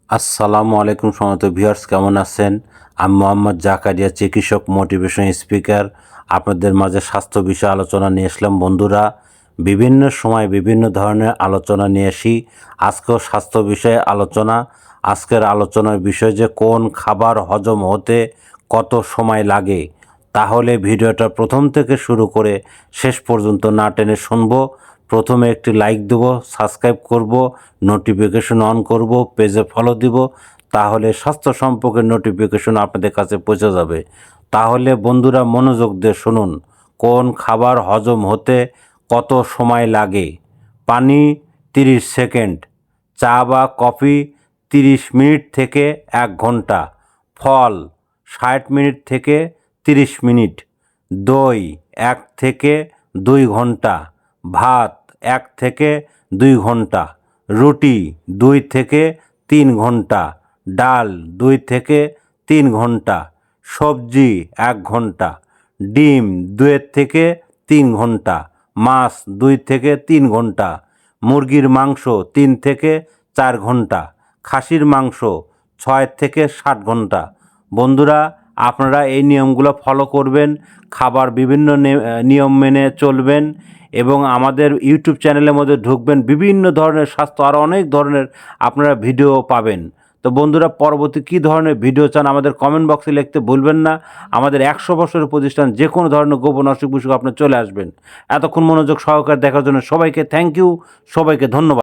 আসসালামু আলাইকুম সম্মানিত ভিউয়ার্স, কেমন আছেন? আমি মোহাম্মদ জাকারিয়া, চিকিৎসক, মোটিভেশন স্পিকার। আপনাদের মাঝে স্বাস্থ্য বিষয়ে আলোচনা নিয়ে আসলাম। বন্ধুরা, বিভিন্ন সময় বিভিন্ন ধরনের আলোচনা নিয়ে আসি। আজকেও স্বাস্থ্য বিষয়ে আলোচনা। আজকের আলোচনার বিষয় যে কোন খাবার হজম হতে কত সময় লাগে। তাহলে ভিডিওটা প্রথম থেকে শুরু করে শেষ পর্যন্ত না টেনে শুনবো। প্রথমে একটি লাইক দেবো, সাবস্ক্রাইব করব, নোটিফিকেশন অন করব, পেজে ফলো দিব। তাহলে স্বাস্থ্য সম্পর্কে নোটিফিকেশন আপনাদের কাছে পৌঁছে যাবে। তাহলে বন্ধুরা মনোযোগ দিয়ে শুনুন, কোন খাবার হজম হতে কত সময় লাগে। পানি 30 সেকেন্ড, চা বা কফি 30 মিনিট থেকে 1 ঘন্টা, ফল 60 মিনিট থেকে 30 মিনিট, দই 1 থেকে 2 ঘন্টা, ভাত 1 থেকে 2 ঘন্টা, রুটি 2 থেকে 3 ঘন্টা, ডাল 2 থেকে 3 ঘন্টা, সবজি 1 ঘন্টা, ডিম 2 থেকে 3 ঘন্টা, মাছ 2 থেকে 3 ঘন্টা, মুরগির মাংস 3 থেকে 4 ঘন্টা, খাসির মাংস 6 থেকে 7 ঘন্টা। বন্ধুরা, আপনারা এই নিয়মগুলো ফলো করবেন, খাবার বিভিন্ন নিয়ম মেনে চলবেন এবং আমাদের ইউটিউব চ্যানেলের মধ্যে ঢুকবেন। বিভিন্ন ধরনের স্বাস্থ্য আরও অনেক ধরনের আপনারা ভিডিও পাবেন। তো বন্ধুরা, পরবর্তী কী ধরনের ভিডিও চান আমাদের কমেন্ট বক্সে লিখতে ভুলবেন না। আমাদের 100 বছরের প্রতিষ্ঠান, যে কোনো ধরনের গোপন অসুখ বিসুখ আপনার চলে আসবেন। এতক্ষণ মনোযোগ সহকারে দেখার জন্য সবাইকে থ্যাংক ইউ, সবাইকে ধন্যবাদ।